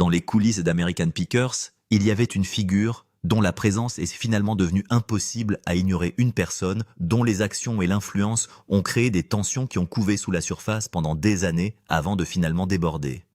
Dans les coulisses d'American Pickers, il y avait une figure dont la présence est finalement devenue impossible à ignorer, une personne dont les actions et l'influence ont créé des tensions qui ont couvé sous la surface pendant des années avant de finalement déborder.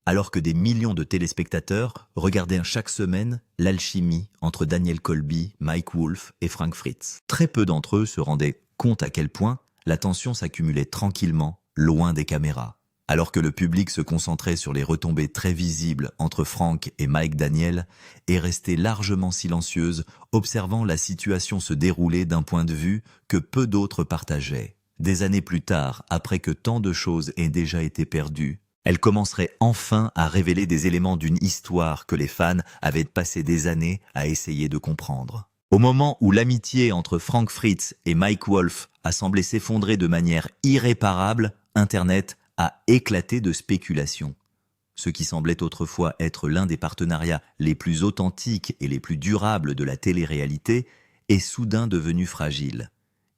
Alors que des millions de téléspectateurs regardaient chaque semaine l'alchimie entre Daniel Colby, Mike Wolfe et Frank Fritz. Très peu d'entre eux se rendaient compte à quel point la tension s'accumulait tranquillement, loin des caméras. Alors que le public se concentrait sur les retombées très visibles entre Frank et Mike Daniel et restait largement silencieuse, observant la situation se dérouler d'un point de vue que peu d'autres partageaient. Des années plus tard, après que tant de choses aient déjà été perdues, elle commencerait enfin à révéler des éléments d'une histoire que les fans avaient passé des années à essayer de comprendre. Au moment où l'amitié entre Frank Fritz et Mike Wolfe a semblé s'effondrer de manière irréparable, Internet a éclaté de spéculations. Ce qui semblait autrefois être l'un des partenariats les plus authentiques et les plus durables de la télé-réalité est soudain devenu fragile.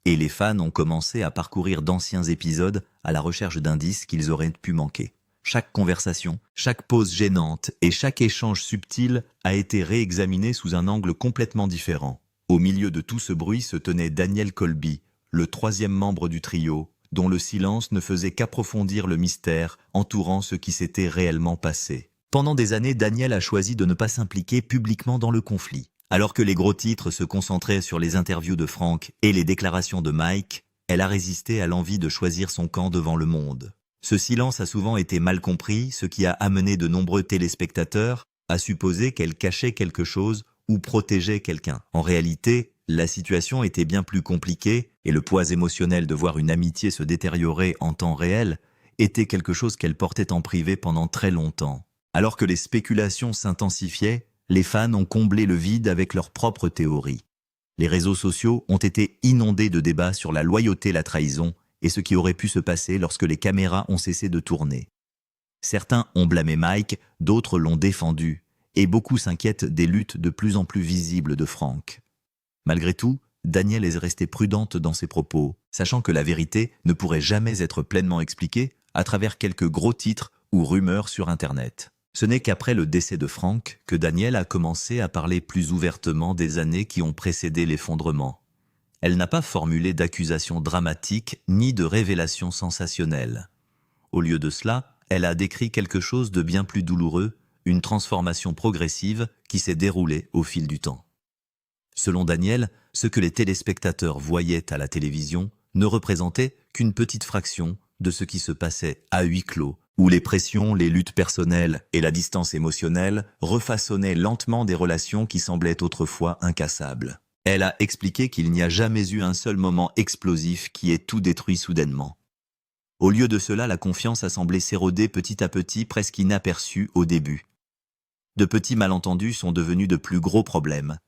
Et les fans ont commencé à parcourir d'anciens épisodes à la recherche d'indices qu'ils auraient pu manquer. Chaque conversation, chaque pause gênante et chaque échange subtil a été réexaminé sous un angle complètement différent. Au milieu de tout ce bruit se tenait Daniel Colby, le troisième membre du trio, dont le silence ne faisait qu'approfondir le mystère entourant ce qui s'était réellement passé. Pendant des années, Daniel a choisi de ne pas s'impliquer publiquement dans le conflit. Alors que les gros titres se concentraient sur les interviews de Frank et les déclarations de Mike, elle a résisté à l'envie de choisir son camp devant le monde. Ce silence a souvent été mal compris, ce qui a amené de nombreux téléspectateurs à supposer qu'elle cachait quelque chose ou protégeait quelqu'un. En réalité, la situation était bien plus compliquée et le poids émotionnel de voir une amitié se détériorer en temps réel était quelque chose qu'elle portait en privé pendant très longtemps. Alors que les spéculations s'intensifiaient, les fans ont comblé le vide avec leurs propres théories. Les réseaux sociaux ont été inondés de débats sur la loyauté, la trahison et ce qui aurait pu se passer lorsque les caméras ont cessé de tourner. Certains ont blâmé Mike, d'autres l'ont défendu, et beaucoup s'inquiètent des luttes de plus en plus visibles de Frank. Malgré tout, Daniel est restée prudente dans ses propos, sachant que la vérité ne pourrait jamais être pleinement expliquée à travers quelques gros titres ou rumeurs sur Internet. Ce n'est qu'après le décès de Frank que Daniel a commencé à parler plus ouvertement des années qui ont précédé l'effondrement. Elle n'a pas formulé d'accusations dramatiques ni de révélations sensationnelles. Au lieu de cela, elle a décrit quelque chose de bien plus douloureux, une transformation progressive qui s'est déroulée au fil du temps. Selon Daniel, ce que les téléspectateurs voyaient à la télévision ne représentait qu'une petite fraction de ce qui se passait à huis clos, où les pressions, les luttes personnelles et la distance émotionnelle refaçonnaient lentement des relations qui semblaient autrefois incassables. Elle a expliqué qu'il n'y a jamais eu un seul moment explosif qui ait tout détruit soudainement. Au lieu de cela, la confiance a semblé s'éroder petit à petit, presque inaperçue au début. De petits malentendus sont devenus de plus gros problèmes.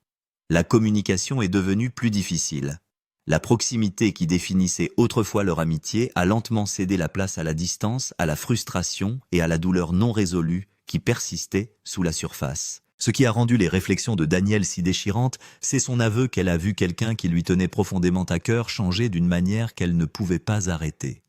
La communication est devenue plus difficile. La proximité qui définissait autrefois leur amitié a lentement cédé la place à la distance, à la frustration et à la douleur non résolue qui persistait sous la surface. Ce qui a rendu les réflexions de Daniel si déchirantes, c'est son aveu qu'elle a vu quelqu'un qui lui tenait profondément à cœur changer d'une manière qu'elle ne pouvait pas arrêter.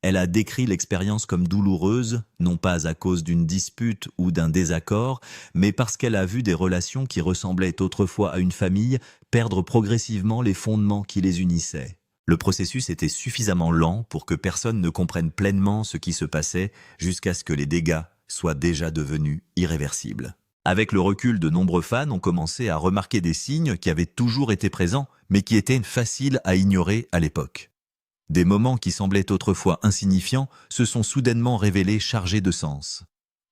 Elle a décrit l'expérience comme douloureuse, non pas à cause d'une dispute ou d'un désaccord, mais parce qu'elle a vu des relations qui ressemblaient autrefois à une famille perdre progressivement les fondements qui les unissaient. Le processus était suffisamment lent pour que personne ne comprenne pleinement ce qui se passait jusqu'à ce que les dégâts soient déjà devenus irréversibles. Avec le recul, de nombreux fans ont commencé à remarquer des signes qui avaient toujours été présents, mais qui étaient faciles à ignorer à l'époque. Des moments qui semblaient autrefois insignifiants se sont soudainement révélés chargés de sens.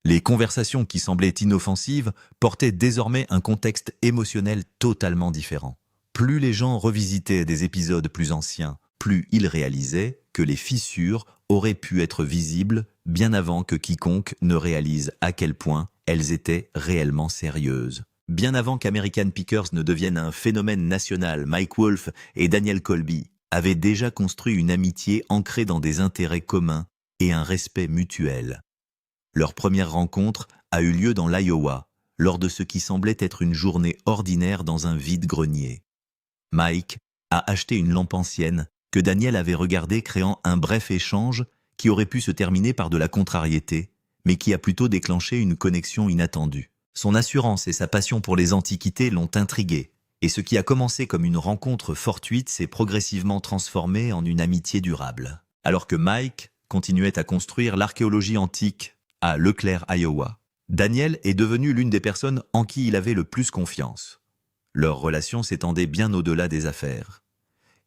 Les conversations qui semblaient inoffensives portaient désormais un contexte émotionnel totalement différent. Plus les gens revisitaient des épisodes plus anciens, plus ils réalisaient que les fissures auraient pu être visibles bien avant que quiconque ne réalise à quel point elles étaient réellement sérieuses. Bien avant qu'American Pickers ne devienne un phénomène national, Mike Wolfe et Daniel Colby avaient déjà construit une amitié ancrée dans des intérêts communs et un respect mutuel. Leur première rencontre a eu lieu dans l'Iowa, lors de ce qui semblait être une journée ordinaire dans un vide-grenier. Mike a acheté une lampe ancienne que Daniel avait regardée, créant un bref échange qui aurait pu se terminer par de la contrariété, mais qui a plutôt déclenché une connexion inattendue. Son assurance et sa passion pour les antiquités l'ont intrigué, et ce qui a commencé comme une rencontre fortuite s'est progressivement transformé en une amitié durable. Alors que Mike continuait à construire l'archéologie antique à Leclerc, Iowa, Daniel est devenu l'une des personnes en qui il avait le plus confiance. Leur relation s'étendait bien au-delà des affaires.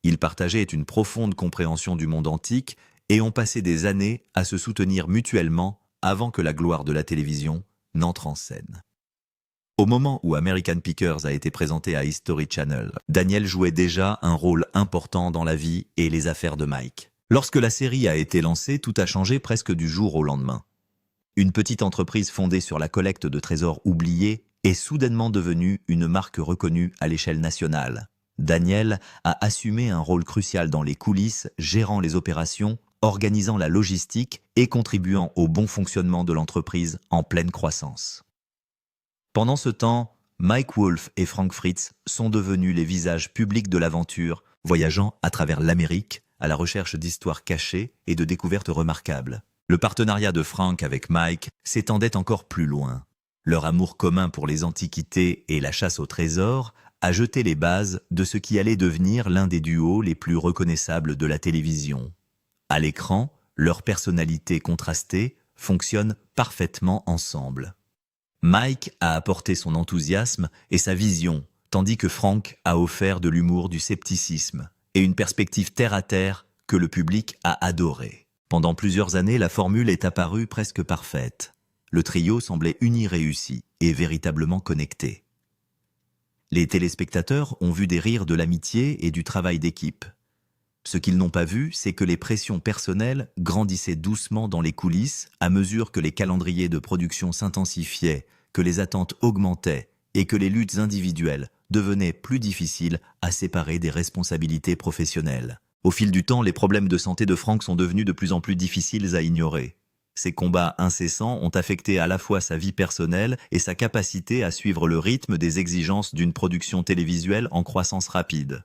Ils partageaient une profonde compréhension du monde antique et ont passé des années à se soutenir mutuellement avant que la gloire de la télévision n'entre en scène. Au moment où American Pickers a été présenté à History Channel, Daniel jouait déjà un rôle important dans la vie et les affaires de Mike. Lorsque la série a été lancée, tout a changé presque du jour au lendemain. Une petite entreprise fondée sur la collecte de trésors oubliés est soudainement devenue une marque reconnue à l'échelle nationale. Daniel a assumé un rôle crucial dans les coulisses, gérant les opérations, organisant la logistique et contribuant au bon fonctionnement de l'entreprise en pleine croissance. Pendant ce temps, Mike Wolfe et Frank Fritz sont devenus les visages publics de l'aventure, voyageant à travers l'Amérique à la recherche d'histoires cachées et de découvertes remarquables. Le partenariat de Frank avec Mike s'étendait encore plus loin. Leur amour commun pour les antiquités et la chasse au trésor a jeté les bases de ce qui allait devenir l'un des duos les plus reconnaissables de la télévision. À l'écran, leurs personnalités contrastées fonctionnent parfaitement ensemble. Mike a apporté son enthousiasme et sa vision, tandis que Frank a offert de l'humour, du scepticisme et une perspective terre-à-terre que le public a adoré. Pendant plusieurs années, la formule est apparue presque parfaite. Le trio semblait uni réussi et véritablement connecté. Les téléspectateurs ont vu des rires de l'amitié et du travail d'équipe. Ce qu'ils n'ont pas vu, c'est que les pressions personnelles grandissaient doucement dans les coulisses à mesure que les calendriers de production s'intensifiaient, que les attentes augmentaient et que les luttes individuelles devenaient plus difficiles à séparer des responsabilités professionnelles. Au fil du temps, les problèmes de santé de Frank sont devenus de plus en plus difficiles à ignorer. Ces combats incessants ont affecté à la fois sa vie personnelle et sa capacité à suivre le rythme des exigences d'une production télévisuelle en croissance rapide.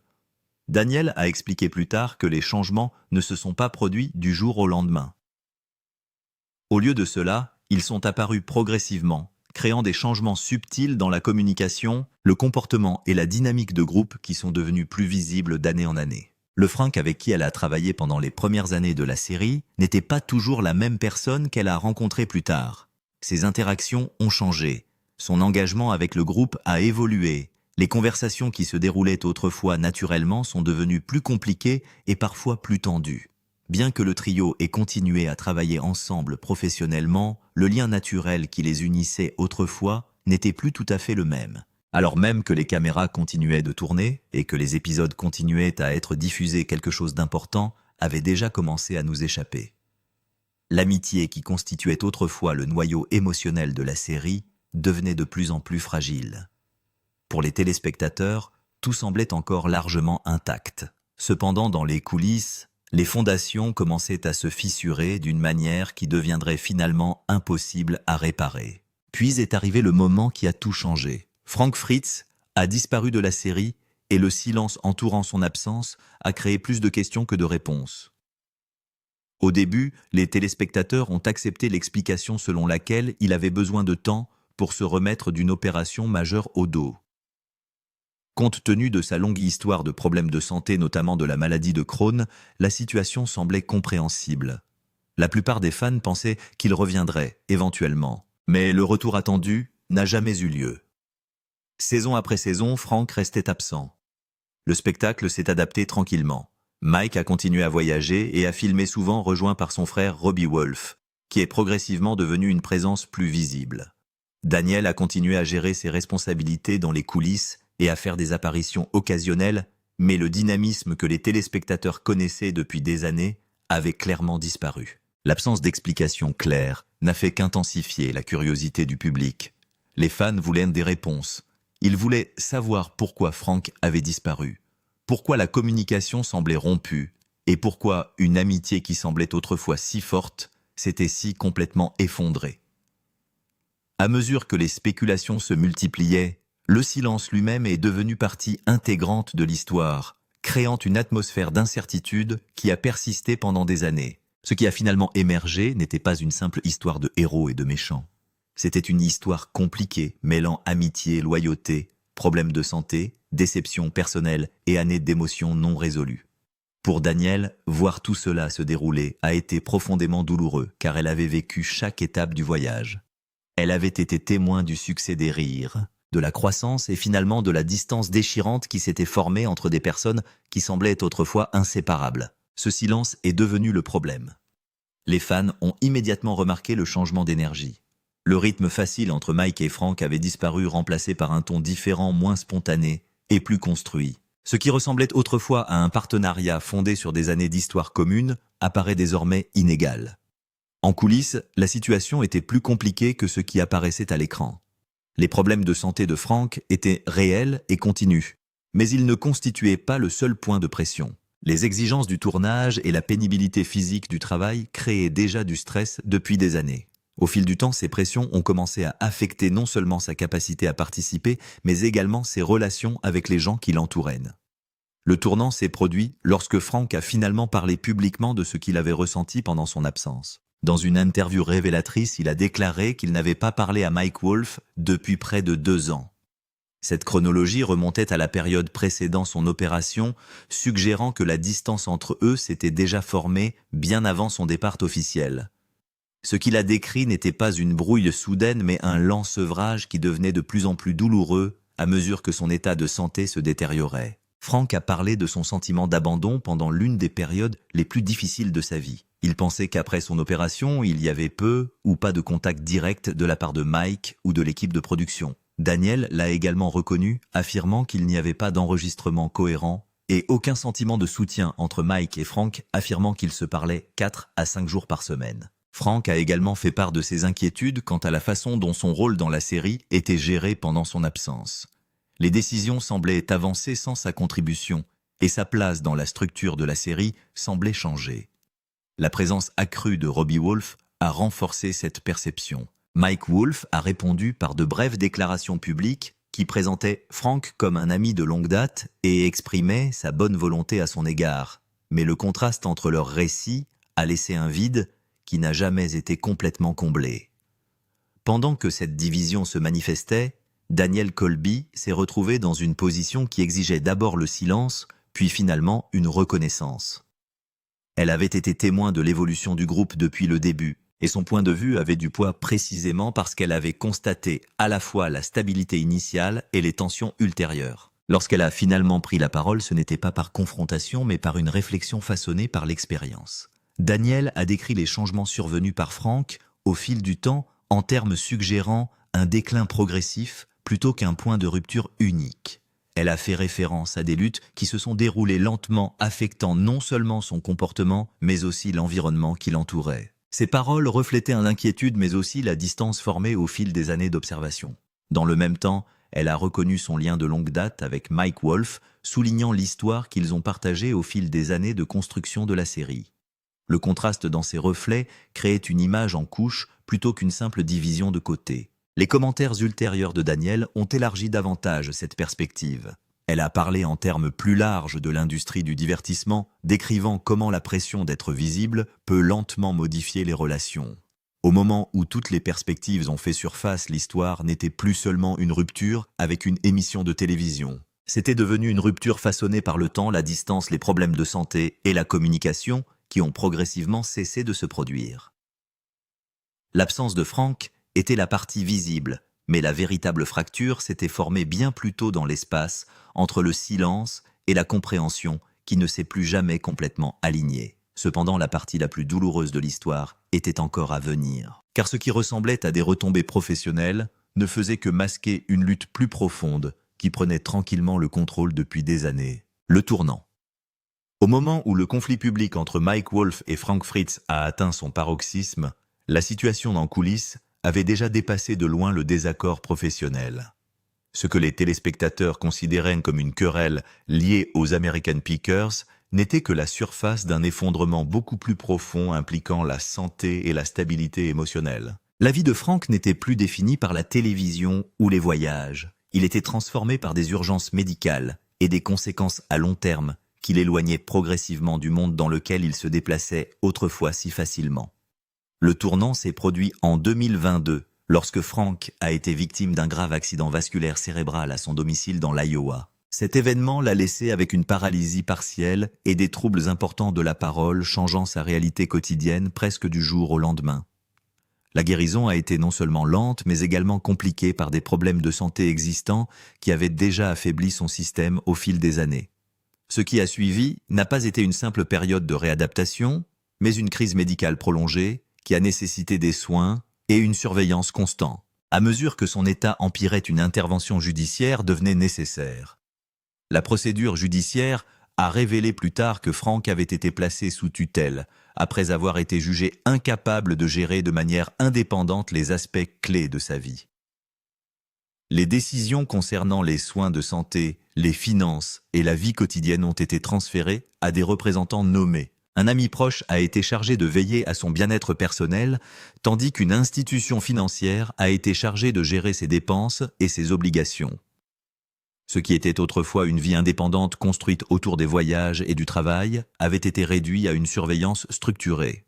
Daniel a expliqué plus tard que les changements ne se sont pas produits du jour au lendemain. Au lieu de cela, ils sont apparus progressivement, créant des changements subtils dans la communication, le comportement et la dynamique de groupe qui sont devenus plus visibles d'année en année. Le Frank avec qui elle a travaillé pendant les premières années de la série n'était pas toujours la même personne qu'elle a rencontrée plus tard. Ses interactions ont changé, son engagement avec le groupe a évolué. Les conversations qui se déroulaient autrefois naturellement sont devenues plus compliquées et parfois plus tendues. Bien que le trio ait continué à travailler ensemble professionnellement, le lien naturel qui les unissait autrefois n'était plus tout à fait le même. Alors même que les caméras continuaient de tourner et que les épisodes continuaient à être diffusés, quelque chose d'important avait déjà commencé à nous échapper. L'amitié qui constituait autrefois le noyau émotionnel de la série devenait de plus en plus fragile. Pour les téléspectateurs, tout semblait encore largement intact. Cependant, dans les coulisses, les fondations commençaient à se fissurer d'une manière qui deviendrait finalement impossible à réparer. Puis est arrivé le moment qui a tout changé. Frank Fritz a disparu de la série et le silence entourant son absence a créé plus de questions que de réponses. Au début, les téléspectateurs ont accepté l'explication selon laquelle il avait besoin de temps pour se remettre d'une opération majeure au dos. Compte tenu de sa longue histoire de problèmes de santé, notamment de la maladie de Crohn, la situation semblait compréhensible. La plupart des fans pensaient qu'il reviendrait, éventuellement. Mais le retour attendu n'a jamais eu lieu. Saison après saison, Frank restait absent. Le spectacle s'est adapté tranquillement. Mike a continué à voyager et a filmé souvent rejoint par son frère Robbie Wolfe, qui est progressivement devenu une présence plus visible. Daniel a continué à gérer ses responsabilités dans les coulisses et à faire des apparitions occasionnelles, mais le dynamisme que les téléspectateurs connaissaient depuis des années avait clairement disparu. L'absence d'explications claires n'a fait qu'intensifier la curiosité du public. Les fans voulaient des réponses. Ils voulaient savoir pourquoi Frank avait disparu, pourquoi la communication semblait rompue, et pourquoi une amitié qui semblait autrefois si forte s'était si complètement effondrée. À mesure que les spéculations se multipliaient, le silence lui-même est devenu partie intégrante de l'histoire, créant une atmosphère d'incertitude qui a persisté pendant des années. Ce qui a finalement émergé n'était pas une simple histoire de héros et de méchants. C'était une histoire compliquée, mêlant amitié, loyauté, problèmes de santé, déceptions personnelles et années d'émotions non résolues. Pour Danielle, voir tout cela se dérouler a été profondément douloureux, car elle avait vécu chaque étape du voyage. Elle avait été témoin du succès des rires, de la croissance et finalement de la distance déchirante qui s'était formée entre des personnes qui semblaient autrefois inséparables. Ce silence est devenu le problème. Les fans ont immédiatement remarqué le changement d'énergie. Le rythme facile entre Mike et Frank avait disparu, remplacé par un ton différent, moins spontané et plus construit. Ce qui ressemblait autrefois à un partenariat fondé sur des années d'histoire commune apparaît désormais inégal. En coulisses, la situation était plus compliquée que ce qui apparaissait à l'écran. Les problèmes de santé de Frank étaient réels et continus, mais ils ne constituaient pas le seul point de pression. Les exigences du tournage et la pénibilité physique du travail créaient déjà du stress depuis des années. Au fil du temps, ces pressions ont commencé à affecter non seulement sa capacité à participer, mais également ses relations avec les gens qui l'entouraient. Le tournant s'est produit lorsque Frank a finalement parlé publiquement de ce qu'il avait ressenti pendant son absence. Dans une interview révélatrice, il a déclaré qu'il n'avait pas parlé à Mike Wolf depuis près de 2 ans. Cette chronologie remontait à la période précédant son opération, suggérant que la distance entre eux s'était déjà formée bien avant son départ officiel. Ce qu'il a décrit n'était pas une brouille soudaine, mais un lent sevrage qui devenait de plus en plus douloureux à mesure que son état de santé se détériorait. Frank a parlé de son sentiment d'abandon pendant l'une des périodes les plus difficiles de sa vie. Il pensait qu'après son opération, il y avait peu ou pas de contact direct de la part de Mike ou de l'équipe de production. Danielle l'a également reconnu, affirmant qu'il n'y avait pas d'enregistrement cohérent et aucun sentiment de soutien entre Mike et Frank, affirmant qu'ils se parlaient 4 à 5 jours par semaine. Frank a également fait part de ses inquiétudes quant à la façon dont son rôle dans la série était géré pendant son absence. Les décisions semblaient avancer sans sa contribution, et sa place dans la structure de la série semblait changer. La présence accrue de Robbie Wolf a renforcé cette perception. Mike Wolf a répondu par de brèves déclarations publiques qui présentaient Frank comme un ami de longue date et exprimaient sa bonne volonté à son égard. Mais le contraste entre leurs récits a laissé un vide qui n'a jamais été complètement comblé. Pendant que cette division se manifestait, Danielle Colby s'est retrouvée dans une position qui exigeait d'abord le silence, puis finalement une reconnaissance. Elle avait été témoin de l'évolution du groupe depuis le début, et son point de vue avait du poids précisément parce qu'elle avait constaté à la fois la stabilité initiale et les tensions ultérieures. Lorsqu'elle a finalement pris la parole, ce n'était pas par confrontation, mais par une réflexion façonnée par l'expérience. Danielle a décrit les changements survenus par Frank au fil du temps en termes suggérant un déclin progressif plutôt qu'un point de rupture unique. Elle a fait référence à des luttes qui se sont déroulées lentement, affectant non seulement son comportement, mais aussi l'environnement qui l'entourait. Ses paroles reflétaient une inquiétude, mais aussi la distance formée au fil des années d'observation. Dans le même temps, elle a reconnu son lien de longue date avec Mike Wolf, soulignant l'histoire qu'ils ont partagée au fil des années de construction de la série. Le contraste dans ses reflets créait une image en couche plutôt qu'une simple division de côté. Les commentaires ultérieurs de Danielle ont élargi davantage cette perspective. Elle a parlé en termes plus larges de l'industrie du divertissement, décrivant comment la pression d'être visible peut lentement modifier les relations. Au moment où toutes les perspectives ont fait surface, l'histoire n'était plus seulement une rupture avec une émission de télévision. C'était devenu une rupture façonnée par le temps, la distance, les problèmes de santé et la communication qui ont progressivement cessé de se produire. L'absence de Frank était la partie visible, mais la véritable fracture s'était formée bien plus tôt dans l'espace, entre le silence et la compréhension qui ne s'est plus jamais complètement alignée. Cependant, la partie la plus douloureuse de l'histoire était encore à venir. Car ce qui ressemblait à des retombées professionnelles ne faisait que masquer une lutte plus profonde qui prenait tranquillement le contrôle depuis des années. Le tournant. Au moment où le conflit public entre Mike Wolf et Frank Fritz a atteint son paroxysme, la situation en coulisses avait déjà dépassé de loin le désaccord professionnel. Ce que les téléspectateurs considéraient comme une querelle liée aux American Pickers n'était que la surface d'un effondrement beaucoup plus profond impliquant la santé et la stabilité émotionnelle. La vie de Frank n'était plus définie par la télévision ou les voyages. Il était transformé par des urgences médicales et des conséquences à long terme qui l'éloignait progressivement du monde dans lequel il se déplaçait autrefois si facilement. Le tournant s'est produit en 2022, lorsque Frank a été victime d'un grave accident vasculaire cérébral à son domicile dans l'Iowa. Cet événement l'a laissé avec une paralysie partielle et des troubles importants de la parole, changeant sa réalité quotidienne presque du jour au lendemain. La guérison a été non seulement lente, mais également compliquée par des problèmes de santé existants qui avaient déjà affaibli son système au fil des années. Ce qui a suivi n'a pas été une simple période de réadaptation, mais une crise médicale prolongée qui a nécessité des soins et une surveillance constante. À mesure que son état empirait, une intervention judiciaire devenait nécessaire. La procédure judiciaire a révélé plus tard que Frank avait été placé sous tutelle, après avoir été jugé incapable de gérer de manière indépendante les aspects clés de sa vie. Les décisions concernant les soins de santé, les finances et la vie quotidienne ont été transférées à des représentants nommés. Un ami proche a été chargé de veiller à son bien-être personnel, tandis qu'une institution financière a été chargée de gérer ses dépenses et ses obligations. Ce qui était autrefois une vie indépendante construite autour des voyages et du travail avait été réduit à une surveillance structurée.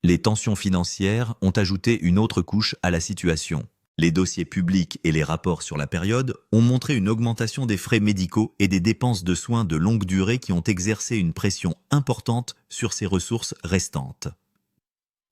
Les tensions financières ont ajouté une autre couche à la situation. Les dossiers publics et les rapports sur la période ont montré une augmentation des frais médicaux et des dépenses de soins de longue durée qui ont exercé une pression importante sur ses ressources restantes.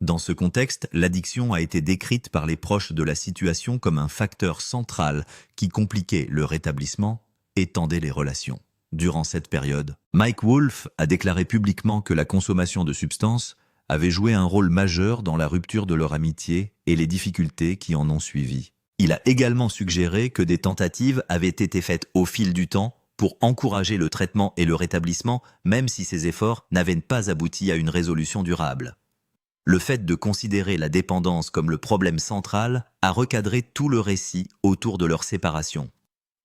Dans ce contexte, l'addiction a été décrite par les proches de la situation comme un facteur central qui compliquait le rétablissement et tendait les relations. Durant cette période, Mike Wolfe a déclaré publiquement que la consommation de substances avait joué un rôle majeur dans la rupture de leur amitié et les difficultés qui en ont suivi. Il a également suggéré que des tentatives avaient été faites au fil du temps pour encourager le traitement et le rétablissement, même si ces efforts n'avaient pas abouti à une résolution durable. Le fait de considérer la dépendance comme le problème central a recadré tout le récit autour de leur séparation.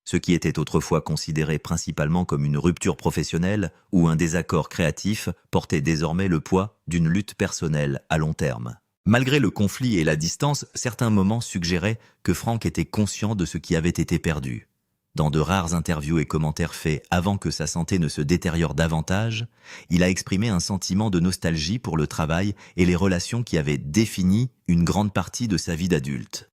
Ce qui était autrefois considéré principalement comme une rupture professionnelle ou un désaccord créatif portait désormais le poids d'une lutte personnelle à long terme. Malgré le conflit et la distance, certains moments suggéraient que Frank était conscient de ce qui avait été perdu. Dans de rares interviews et commentaires faits avant que sa santé ne se détériore davantage, il a exprimé un sentiment de nostalgie pour le travail et les relations qui avaient défini une grande partie de sa vie d'adulte.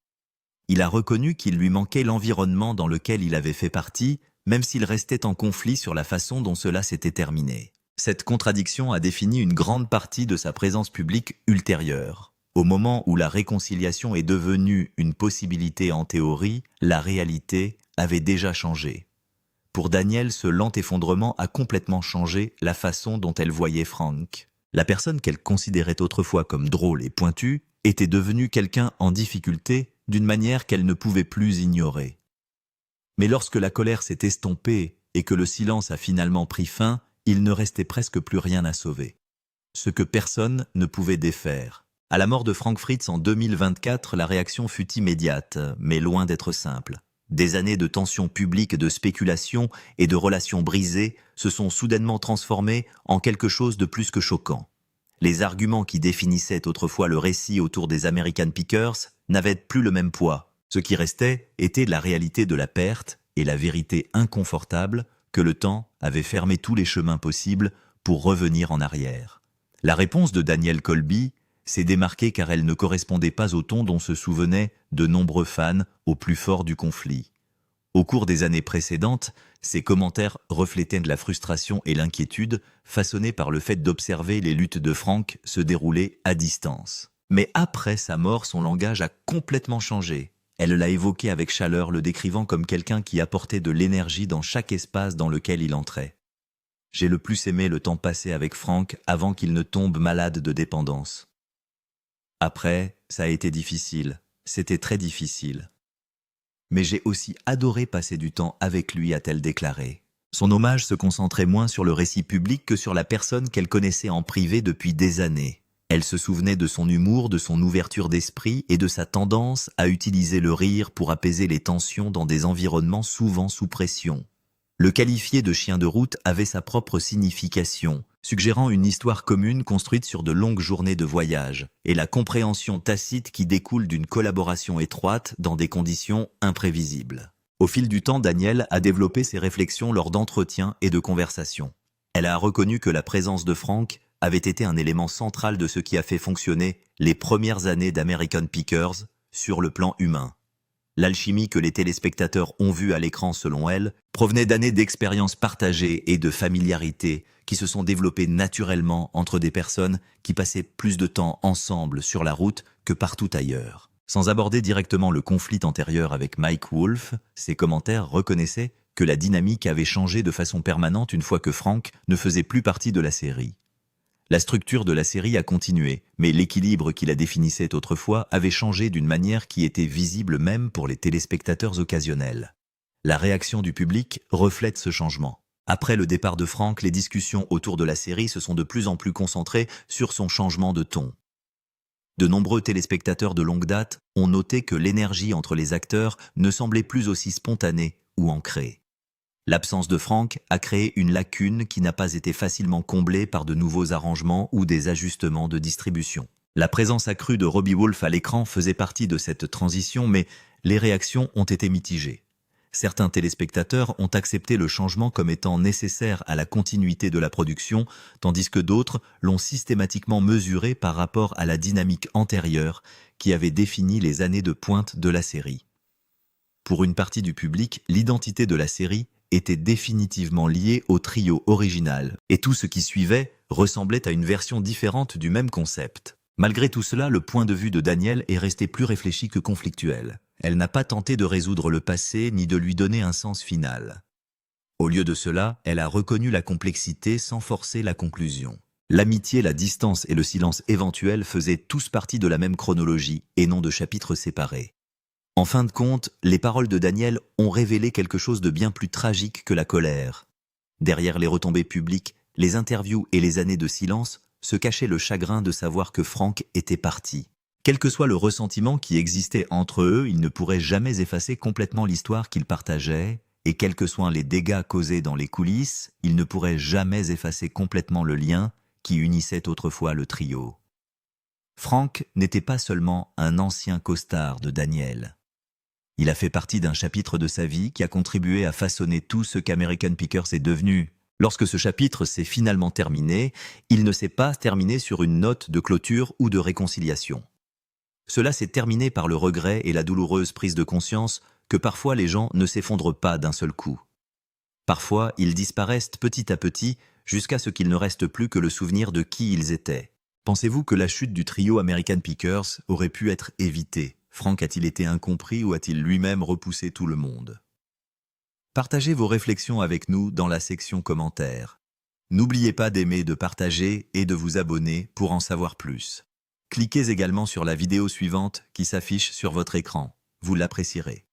Il a reconnu qu'il lui manquait l'environnement dans lequel il avait fait partie, même s'il restait en conflit sur la façon dont cela s'était terminé. Cette contradiction a défini une grande partie de sa présence publique ultérieure. Au moment où la réconciliation est devenue une possibilité en théorie, la réalité avait déjà changé. Pour Danielle, ce lent effondrement a complètement changé la façon dont elle voyait Frank. La personne qu'elle considérait autrefois comme drôle et pointue était devenue quelqu'un en difficulté d'une manière qu'elle ne pouvait plus ignorer. Mais lorsque la colère s'est estompée et que le silence a finalement pris fin, il ne restait presque plus rien à sauver. Ce que personne ne pouvait défaire. À la mort de Frank Fritz en 2024, la réaction fut immédiate, mais loin d'être simple. Des années de tensions publiques, de spéculation et de relations brisées se sont soudainement transformées en quelque chose de plus que choquant. Les arguments qui définissaient autrefois le récit autour des American Pickers n'avaient plus le même poids. Ce qui restait était la réalité de la perte et la vérité inconfortable que le temps avait fermé tous les chemins possibles pour revenir en arrière. La réponse de Danielle Colby s'est démarquée car elle ne correspondait pas au ton dont se souvenaient de nombreux fans au plus fort du conflit. Au cours des années précédentes, ses commentaires reflétaient de la frustration et l'inquiétude façonnée par le fait d'observer les luttes de Frank se dérouler à distance. Mais après sa mort, son langage a complètement changé. Elle l'a évoqué avec chaleur, le décrivant comme quelqu'un qui apportait de l'énergie dans chaque espace dans lequel il entrait. « J'ai le plus aimé le temps passé avec Frank avant qu'il ne tombe malade de dépendance. Après, ça a été difficile, c'était très difficile. Mais j'ai aussi adoré passer du temps avec lui, a-t-elle déclaré. Son hommage se concentrait moins sur le récit public que sur la personne qu'elle connaissait en privé depuis des années. Elle se souvenait de son humour, de son ouverture d'esprit et de sa tendance à utiliser le rire pour apaiser les tensions dans des environnements souvent sous pression. Le qualifier de chien de route avait sa propre signification, suggérant une histoire commune construite sur de longues journées de voyage, et la compréhension tacite qui découle d'une collaboration étroite dans des conditions imprévisibles. Au fil du temps, Danielle a développé ses réflexions lors d'entretiens et de conversations. Elle a reconnu que la présence de Frank avait été un élément central de ce qui a fait fonctionner les premières années d'American Pickers sur le plan humain. L'alchimie que les téléspectateurs ont vue à l'écran, selon elle, provenait d'années d'expériences partagées et de familiarité qui se sont développées naturellement entre des personnes qui passaient plus de temps ensemble sur la route que partout ailleurs. Sans aborder directement le conflit antérieur avec Mike Wolfe, ses commentaires reconnaissaient que la dynamique avait changé de façon permanente une fois que Frank ne faisait plus partie de la série. La structure de la série a continué, mais l'équilibre qui la définissait autrefois avait changé d'une manière qui était visible même pour les téléspectateurs occasionnels. La réaction du public reflète ce changement. Après le départ de Frank, les discussions autour de la série se sont de plus en plus concentrées sur son changement de ton. De nombreux téléspectateurs de longue date ont noté que l'énergie entre les acteurs ne semblait plus aussi spontanée ou ancrée. L'absence de Frank a créé une lacune qui n'a pas été facilement comblée par de nouveaux arrangements ou des ajustements de distribution. La présence accrue de Robbie Wolfe à l'écran faisait partie de cette transition, mais les réactions ont été mitigées. Certains téléspectateurs ont accepté le changement comme étant nécessaire à la continuité de la production, tandis que d'autres l'ont systématiquement mesuré par rapport à la dynamique antérieure qui avait défini les années de pointe de la série. Pour une partie du public, l'identité de la série était définitivement liée au trio original, et tout ce qui suivait ressemblait à une version différente du même concept. Malgré tout cela, le point de vue de Danielle est resté plus réfléchi que conflictuel. Elle n'a pas tenté de résoudre le passé ni de lui donner un sens final. Au lieu de cela, elle a reconnu la complexité sans forcer la conclusion. L'amitié, la distance et le silence éventuel faisaient tous partie de la même chronologie et non de chapitres séparés. En fin de compte, les paroles de Danielle ont révélé quelque chose de bien plus tragique que la colère. Derrière les retombées publiques, les interviews et les années de silence, se cachait le chagrin de savoir que Frank était parti. Quel que soit le ressentiment qui existait entre eux, ils ne pourraient jamais effacer complètement l'histoire qu'ils partageaient, et quels que soient les dégâts causés dans les coulisses, ils ne pourraient jamais effacer complètement le lien qui unissait autrefois le trio. Frank n'était pas seulement un ancien costard de Danielle. Il a fait partie d'un chapitre de sa vie qui a contribué à façonner tout ce qu'American Pickers est devenu. Lorsque ce chapitre s'est finalement terminé, il ne s'est pas terminé sur une note de clôture ou de réconciliation. Cela s'est terminé par le regret et la douloureuse prise de conscience que parfois les gens ne s'effondrent pas d'un seul coup. Parfois, ils disparaissent petit à petit jusqu'à ce qu'il ne reste plus que le souvenir de qui ils étaient. Pensez-vous que la chute du trio American Pickers aurait pu être évitée ? Frank a-t-il été incompris ou a-t-il lui-même repoussé tout le monde? Partagez vos réflexions avec nous dans la section commentaires. N'oubliez pas d'aimer, de partager et de vous abonner pour en savoir plus. Cliquez également sur la vidéo suivante qui s'affiche sur votre écran. Vous l'apprécierez.